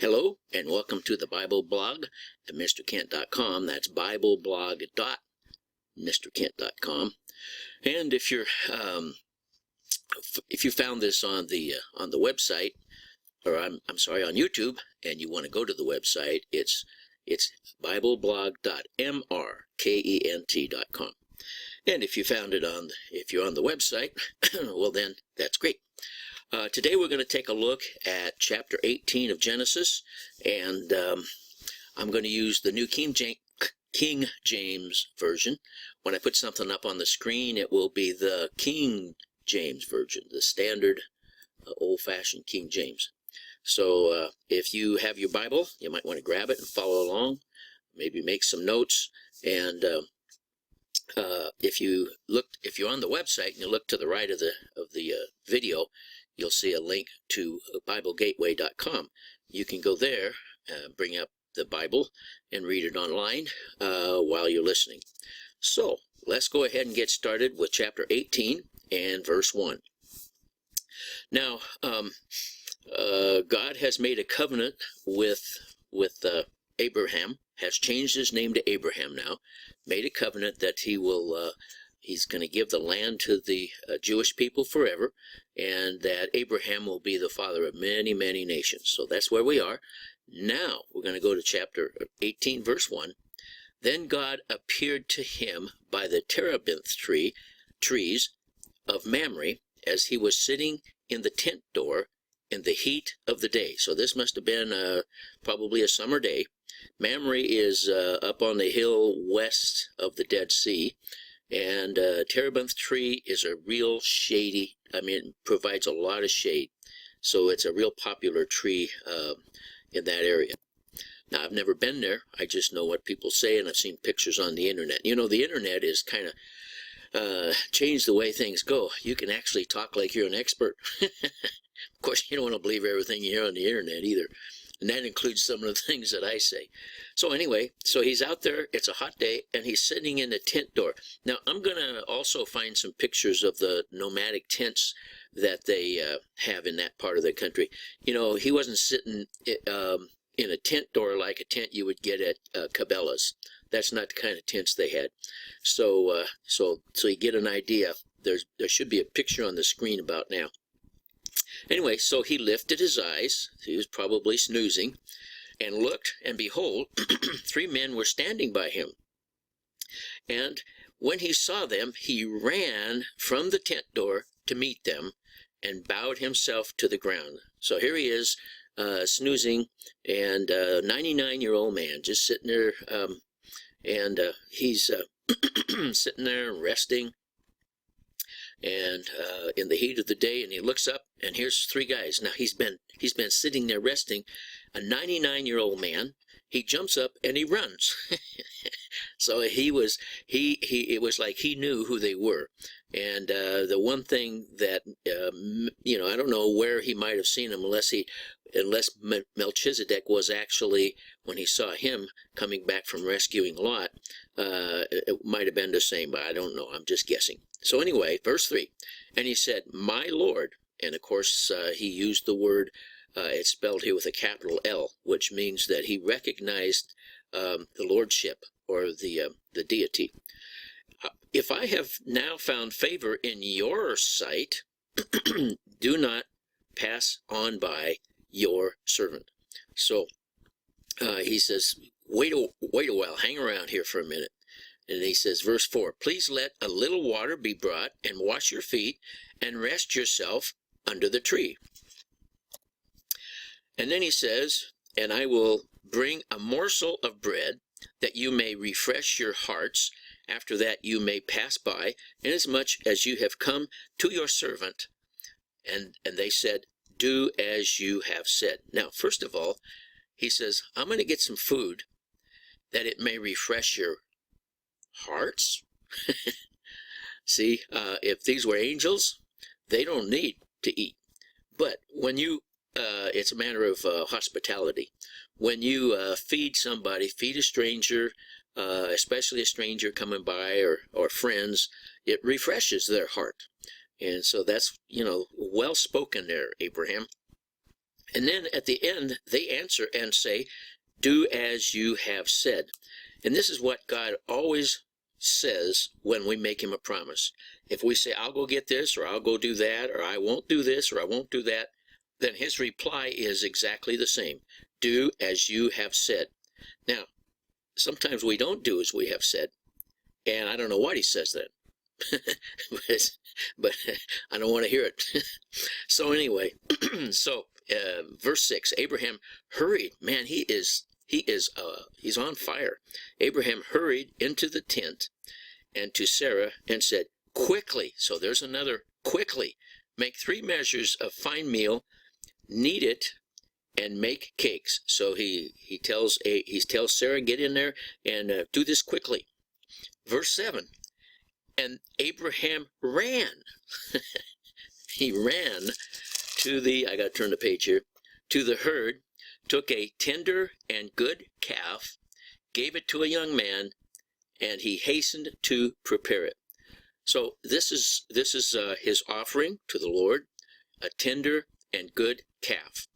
Hello, and welcome to the Bible blog at mrkent.com. That's bibleblog.mrkent.com. And if you found this on the website, or I'm sorry, on YouTube, and you want to go to the website, it's bibleblog.mrkent.com. And if you found it if you're on the website, well then that's great. Today we're going to take a look at chapter 18 of Genesis, and I'm going to use the New King James Version. When I put something up on the screen, it will be the King James Version, the standard old-fashioned King James. So if you have your Bible, you might want to grab it and follow along, maybe make some notes, and if you're on the website and you look to the right of the video, you'll see a link to BibleGateway.com. You can go there, bring up the Bible, and read it online while you're listening. So let's go ahead and get started with chapter 18 and verse 1. Now, God has made a covenant with Abraham, has changed his name to Abraham now, made a covenant that he's going to give the land to the Jewish people forever, and that Abraham will be the father of many, many nations. So that's where we are. Now we're going to go to chapter 18, verse 1. Then God appeared to him by the terebinth trees of Mamre, as he was sitting in the tent door in the heat of the day. So this must have been probably a summer day. Mamre is up on the hill west of the Dead Sea. And terebinth tree is a real shady, it provides a lot of shade. So it's a real popular tree in that area. Now, I've never been there. I just know what people say, and I've seen pictures on the internet. You know, the internet is kind of changed the way things go. You can actually talk like you're an expert. Of course, you don't want to believe everything you hear on the internet either. And that includes some of the things that I say. So anyway, so he's out there, it's a hot day, and he's sitting in the tent door. Now, I'm going to also find some pictures of the nomadic tents that they have in that part of the country. You know, he wasn't sitting in a tent door like a tent you would get at Cabela's. That's not the kind of tents they had. So you get an idea. There should be a picture on the screen about now. Anyway, so he lifted his eyes, he was probably snoozing, and looked, and behold, 3 men were standing by him. And when he saw them, he ran from the tent door to meet them, and bowed himself to the ground. So here he is, snoozing, and a 99-year-old man just sitting there, and he's sitting there resting, and in the heat of the day, and he looks up, and here's 3 guys. Now he's been sitting there resting, a 99-year-old man. He jumps up and he runs. So it was like he knew who they were. And the one thing that I don't know where he might have seen him, unless Melchizedek was actually, when he saw him coming back from rescuing Lot, it might have been the same, but I don't know. I'm just guessing. So anyway, verse 3, and he said, "My Lord," and of course he used the word, it's spelled here with a capital L, which means that he recognized the lordship or the deity. "If I have now found favor in your sight, do not pass on by your servant." So he says, wait a while, hang around here for a minute. And he says, verse 4, "Please let a little water be brought, and wash your feet, and rest yourself under the tree." And then he says, "And I will bring a morsel of bread, that you may refresh your hearts. After that you may pass by, inasmuch as you have come to your servant." And they said, "Do as you have said." Now, first of all, he says, I'm going to get some food that it may refresh your hearts. See, if these were angels, they don't need to eat. But when you, it's a matter of hospitality. When you feed somebody, feed a stranger, especially a stranger coming by or friends, it refreshes their heart. And so that's, well spoken there, Abraham. And then at the end, they answer and say, do as you have said. And this is what God always says when we make him a promise. If we say, I'll go get this, or I'll go do that, or I won't do this, or I won't do that, then his reply is exactly the same. Do as you have said. Now, sometimes we don't do as we have said, and I don't know what he says then. but I don't want to hear it. So anyway, verse 6, Abraham hurried. Man, he's on fire. Abraham hurried into the tent and to Sarah and said, quickly, so there's another quickly, make 3 measures of fine meal, knead it, and make cakes. So he tells Sarah, get in there and do this quickly. Verse 7, and Abraham ran. He ran to I got to turn the page here, to the herd, took a tender and good calf, gave it to a young man, and he hastened to prepare it. So this is his offering to the Lord, a tender and good calf.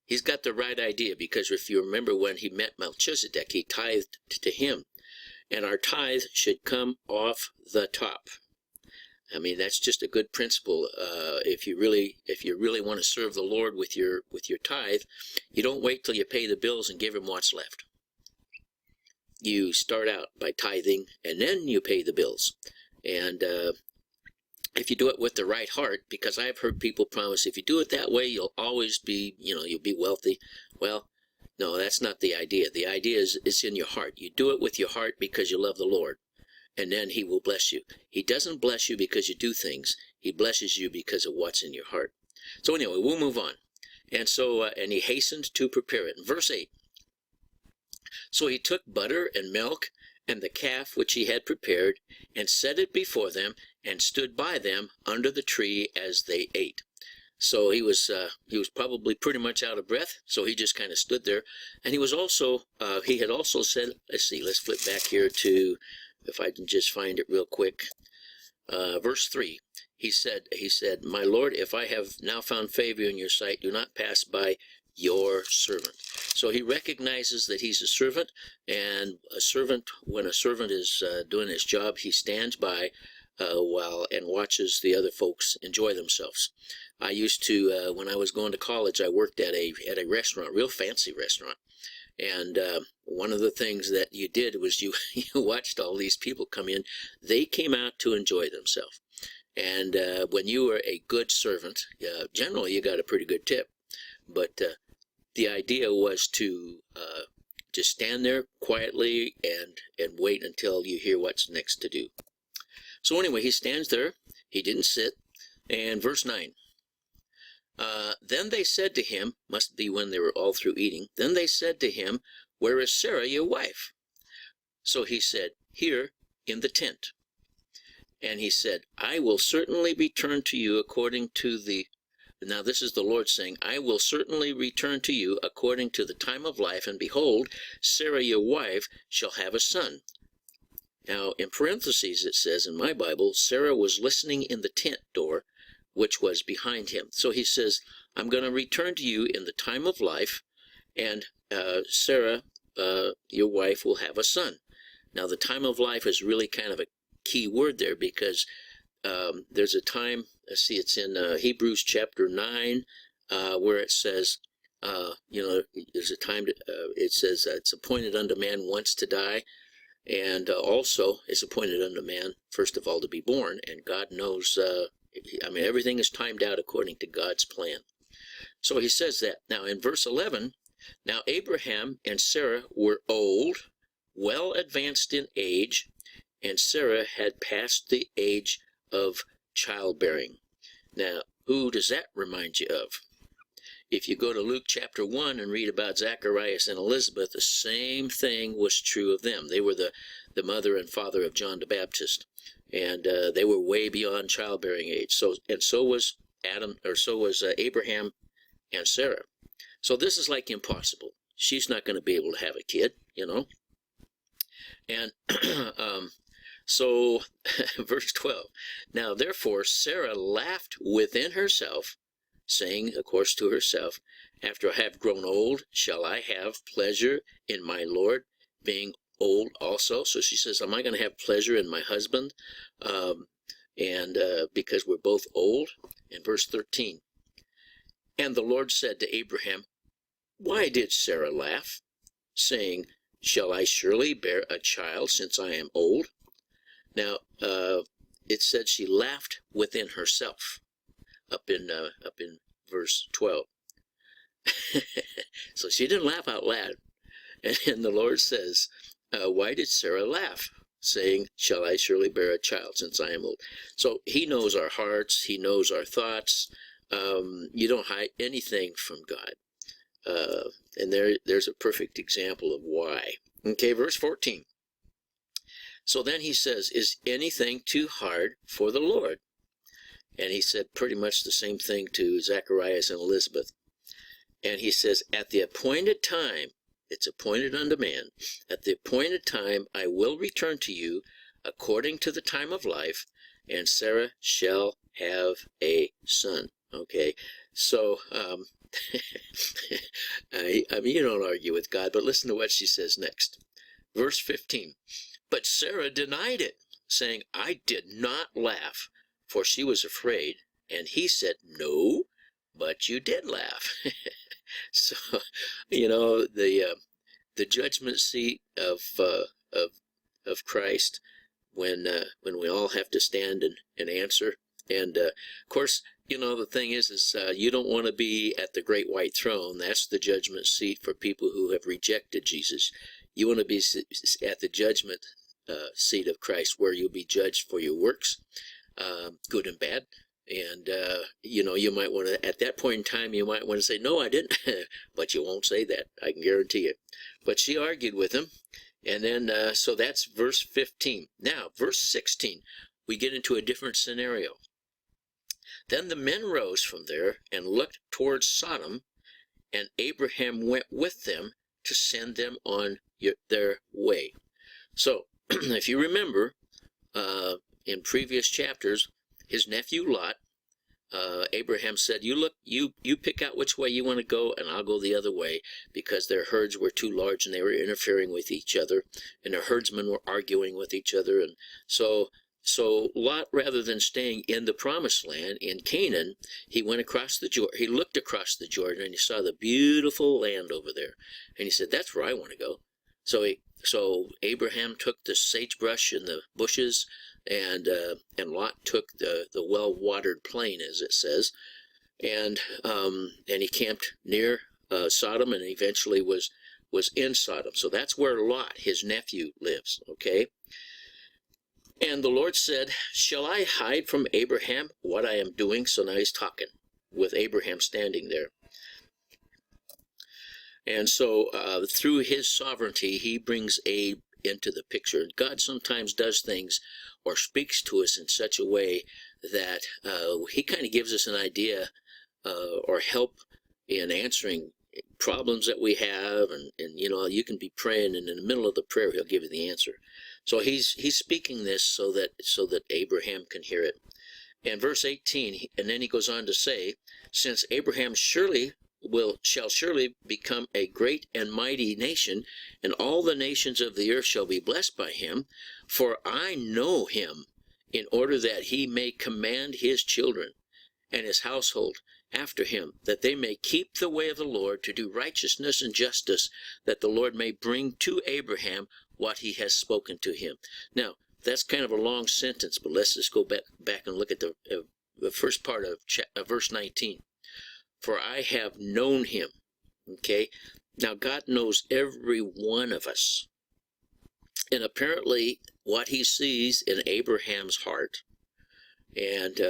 He's got the right idea, because if you remember when he met Melchizedek, he tithed to him. And our tithe should come off the top. I mean, that's just a good principle. If you really want to serve the Lord with your tithe, you don't wait till you pay the bills and give him what's left. You start out by tithing, and then you pay the bills. And if you do it with the right heart, because I've heard people promise, if you do it that way, you'll always be, you'll be wealthy. Well, no, that's not the idea. The idea is it's in your heart. You do it with your heart because you love the Lord, and then he will bless you. He doesn't bless you because you do things. He blesses you because of what's in your heart. So anyway, we'll move on. And so, and he hastened to prepare it. In verse 8, so he took butter and milk and the calf which he had prepared, and set it before them, and stood by them under the tree as they ate. So he was probably pretty much out of breath, so he just kind of stood there. And he was also, he had also said, let's flip back here to, if I can just find it real quick, verse 3. He said, my Lord, if I have now found favor in your sight, do not pass by your servant. So he recognizes that he's a servant, and when a servant is doing his job, he stands by while and watches the other folks enjoy themselves. I used to, when I was going to college, I worked at a restaurant, real fancy restaurant. And one of the things that you did was you watched all these people come in. They came out to enjoy themselves. And when you were a good servant, generally you got a pretty good tip. But the idea was to just stand there quietly and wait until you hear what's next to do. So anyway, he stands there. He didn't sit. And verse 9. Then they said to him, must be when they were all through eating, then they said to him, where is Sarah, your wife? So he said, here in the tent. And he said, I will certainly return to you according to the, now this is the Lord saying, I will certainly return to you according to the time of life, and behold, Sarah your wife shall have a son. Now in parentheses it says in my Bible, Sarah was listening in the tent door, which was behind him. So he says, I'm going to return to you in the time of life, and Sarah, your wife, will have a son. Now the time of life is really kind of a key word there, because there's a time, let's see, it's in Hebrews chapter 9, where it says, there's a time, it says it's appointed unto man once to die, and also it's appointed unto man, first of all, to be born, and God knows, everything is timed out according to God's plan. So he says that. Now in verse 11, now Abraham and Sarah were old, well advanced in age, and Sarah had passed the age of childbearing. Now, who does that remind you of? If you go to Luke chapter 1 and read about Zacharias and Elizabeth, the same thing was true of them. They were the mother and father of John the Baptist, and they were way beyond childbearing age. So was Abraham and Sarah. So this is like impossible. She's not going to be able to have a kid, And so, verse 12, now therefore Sarah laughed within herself, saying, of course, to herself, after I have grown old, shall I have pleasure in my Lord being old also? So she says, am I going to have pleasure in my husband? Because we're both old. In verse 13, and the Lord said to Abraham, why did Sarah laugh, saying, shall I surely bear a child since I am old? Now, it said she laughed within herself up in verse 12. So she didn't laugh out loud. And the Lord says, why did Sarah laugh, saying, shall I surely bear a child since I am old? So he knows our hearts. He knows our thoughts. You don't hide anything from God. And there's a perfect example of why. Okay, verse 14. So then he says, is anything too hard for the Lord? And he said pretty much the same thing to Zacharias and Elizabeth. And he says, at the appointed time, it's appointed unto man, at the appointed time I will return to you according to the time of life, and Sarah shall have a son. Okay, so I mean, you don't argue with God, but listen to what she says next. Verse 15, but Sarah denied it, saying, I did not laugh, for she was afraid. And he said, no, but you did laugh. So, you know, the judgment seat of Christ, when we all have to stand and answer. And of course, you know, the thing is you don't want to be at the great white throne. That's the judgment seat for people who have rejected Jesus. You want to be at the judgment seat of Christ, where you'll be judged for your works, good and bad. And, you know, you might want to, at that point in time, you might want to say, no, I didn't. But you won't say that, I can guarantee you. But she argued with him. And then, so that's verse 15. Now, verse 16, we get into a different scenario. Then the men rose from there and looked towards Sodom, and Abraham went with them to send them on their way. So, if you remember, in previous chapters, his nephew Lot, Abraham said, you pick out which way you want to go, and I'll go the other way, because their herds were too large and they were interfering with each other, and their herdsmen were arguing with each other. And so Lot, rather than staying in the promised land in Canaan, he went across the Jordan. He looked across the Jordan and he saw the beautiful land over there, and he said, that's where I want to go. So Abraham took the sagebrush and the bushes, and Lot took the well-watered plain, as it says, and he camped near Sodom, and eventually was in Sodom. So that's where Lot, his nephew, lives. Okay. And the Lord said, shall I hide from Abraham what I am doing? So now he's talking with Abraham standing there. And so through his sovereignty, he brings Abe into the picture. God sometimes does things or speaks to us in such a way that he kind of gives us an idea or help in answering problems that we have. And you know, you can be praying, and in the middle of the prayer, he'll give you the answer. So he's speaking this so that Abraham can hear it. And verse 18, and then he goes on to say, since Abraham shall surely become a great and mighty nation, and all the nations of the earth shall be blessed by him, for I know him, in order that he may command his children and his household after him, that they may keep the way of the Lord, to do righteousness and justice, that the Lord may bring to Abraham what he has spoken to him. Now, that's kind of a long sentence, but let's just go back and look at the first part of verse 19. For I have known him. Okay? Now, God knows every one of us. And apparently, what he sees in Abraham's heart, and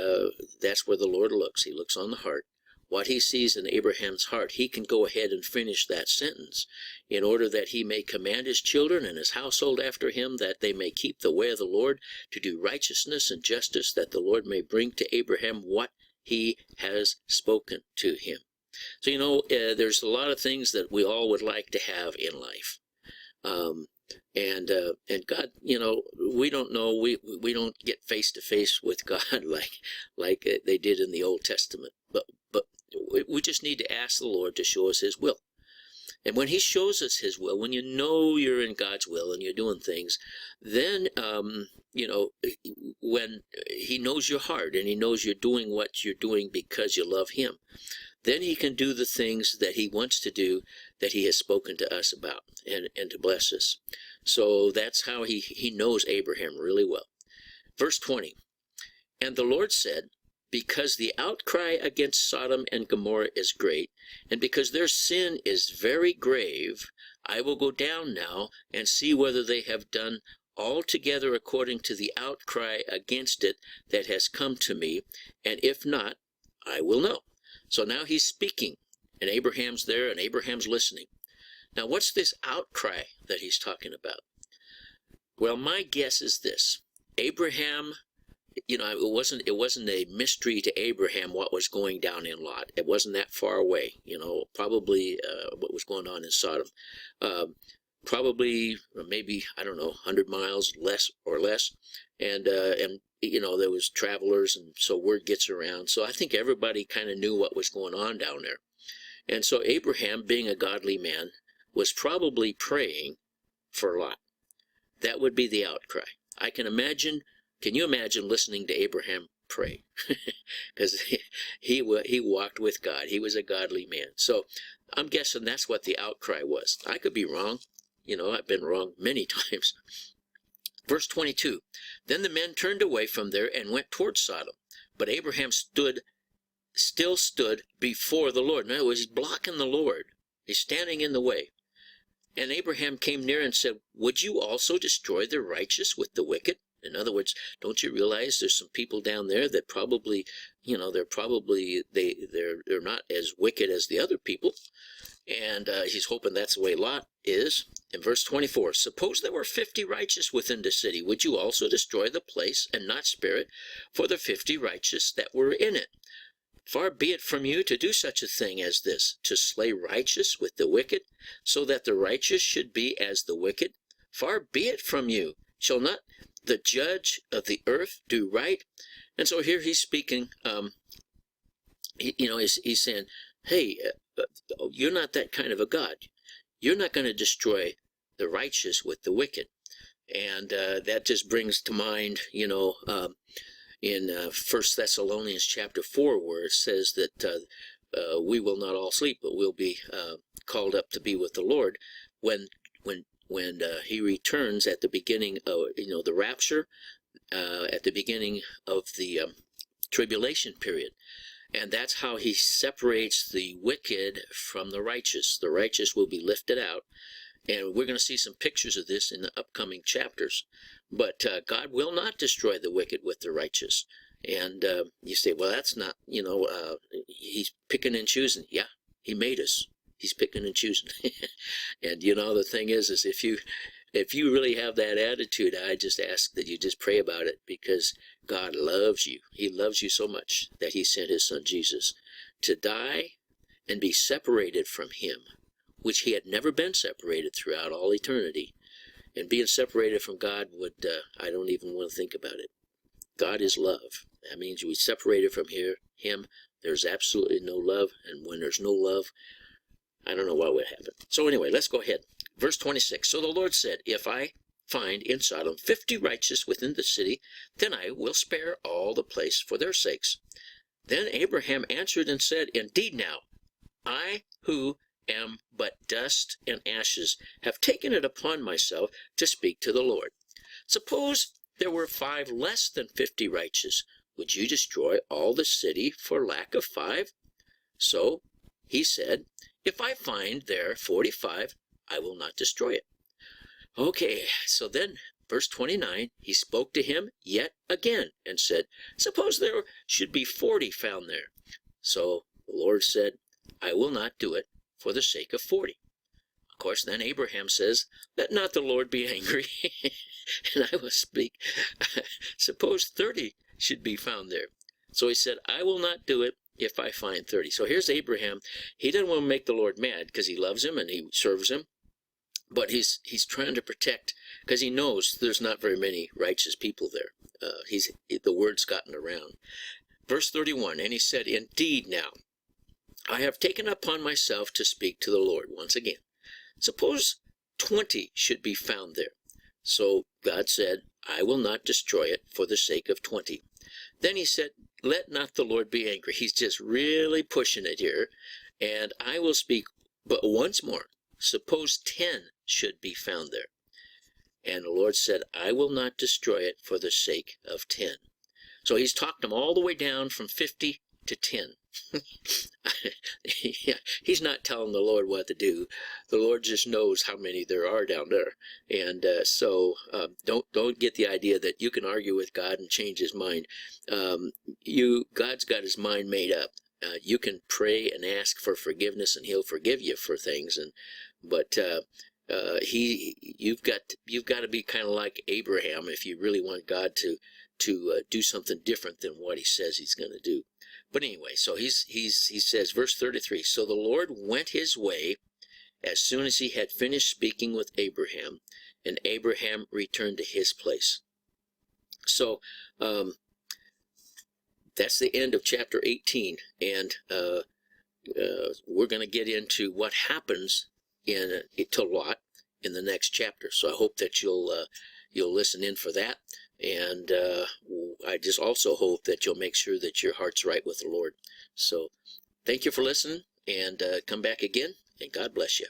that's where the Lord looks. He looks on the heart. What he sees in Abraham's heart, he can go ahead and finish that sentence, in order that he may command his children and his household after him, that they may keep the way of the Lord, to do righteousness and justice, that the Lord may bring to Abraham what he has spoken to him. So, you know, there's a lot of things that we all would like to have in life. And God, you know, we don't know, we don't get face to face with God like they did in the Old Testament. But we just need to ask the Lord to show us his will. And when he shows us his will, when you know you're in God's will and you're doing things, then, when he knows your heart and he knows you're doing what you're doing because you love him, then he can do the things that he wants to do, that he has spoken to us about, and to bless us. So that's how he knows Abraham really well. Verse 20, and the Lord said, because the outcry against Sodom and Gomorrah is great, and because their sin is very grave, I will go down now and see whether they have done altogether according to the outcry against it that has come to me, and if not, I will know. So now he's speaking, and Abraham's there, and Abraham's listening. Now what's this outcry that he's talking about? Well, my guess is this. Abraham, it wasn't a mystery to Abraham what was going down in Lot. It wasn't that far away, probably what was going on in Sodom. Probably, maybe, 100 miles less. And there was travelers, and so word gets around. So I think everybody kind of knew what was going on down there. And so Abraham, being a godly man, was probably praying for Lot. That would be the outcry. Can you imagine listening to Abraham pray? Because he walked with God. He was a godly man. So I'm guessing that's what the outcry was. I could be wrong. I've been wrong many times. Verse 22, then the men turned away from there and went toward Sodom. But Abraham still stood before the Lord. In other words, he's blocking the Lord. He's standing in the way. And Abraham came near and said, would you also destroy the righteous with the wicked? In other words, don't you realize there's some people down there that probably, they're not as wicked as the other people. And he's hoping that's the way Lot is. In verse 24, suppose there were 50 righteous within the city. Would you also destroy the place and not spare it for the 50 righteous that were in it? Far be it from you to do such a thing as this, to slay righteous with the wicked, so that the righteous should be as the wicked. Far be it from you. Shall not the judge of the earth do right? And so here he's speaking, he's saying, hey, you're not that kind of a God. You're not going to destroy the righteous with the wicked. And that just brings to mind, in 1 Thessalonians chapter 4, where it says that we will not all sleep, but we'll be called up to be with the Lord when he returns at the beginning of, the rapture, at the beginning of the tribulation period. And that's how he separates the wicked from the righteous. The righteous will be lifted out. And we're going to see some pictures of this in the upcoming chapters. But God will not destroy the wicked with the righteous. And you say, well, that's not, he's picking and choosing. Yeah, he made us. He's picking and choosing. And, the thing is if you really have that attitude, I just ask that you just pray about it, because God loves you. He loves you so much that he sent his son Jesus to die and be separated from him, which he had never been separated throughout all eternity. And being separated from God would, I don't even want to think about it. God is love. That means we separated from him. There's absolutely no love. And when there's no love, I don't know what would happen. So anyway, let's go ahead. Verse 26, so the Lord said, if I find in Sodom 50 righteous within the city, then I will spare all the place for their sakes. Then Abraham answered and said, indeed now, I who am but dust and ashes have taken it upon myself to speak to the Lord. Suppose there were 5 less than 50 righteous. Would you destroy all the city for lack of 5? So he said, if I find there 45, I will not destroy it. Okay, so then, verse 29, he spoke to him yet again and said, suppose there should be 40 found there. So the Lord said, I will not do it for the sake of 40. Of course, then Abraham says, let not the Lord be angry, and I will speak. Suppose 30 should be found there. So he said, I will not do it if I find 30. So here's Abraham. He doesn't want to make the Lord mad because he loves him and he serves him. But he's trying to protect, because he knows there's not very many righteous people there. The word's gotten around. Verse 31, and he said, indeed now, I have taken upon myself to speak to the Lord once again. Suppose 20 should be found there. So God said, I will not destroy it for the sake of 20. Then he said, let not the Lord be angry. He's just really pushing it here. And I will speak but once more. Suppose 10 should be found there. And the Lord said, I will not destroy it for the sake of 10. So he's talked them all the way down from 50 to 10. Yeah, he's not telling the Lord what to do. The Lord just knows how many there are down there. And so don't get the idea that you can argue with God and change his mind. God's got his mind made up. You can pray and ask for forgiveness, and he'll forgive you for things. But you've got to be kind of like Abraham if you really want God to do something different than what he says he's going to do. But anyway, so he says, verse 33, so the Lord went his way as soon as he had finished speaking with Abraham, and Abraham returned to his place. So that's the end of chapter 18, and we're going to get into what happens to Lot in the next chapter. So I hope that you'll listen in for that. And I just also hope that you'll make sure that your heart's right with the Lord. So thank you for listening, and come back again, and God bless you.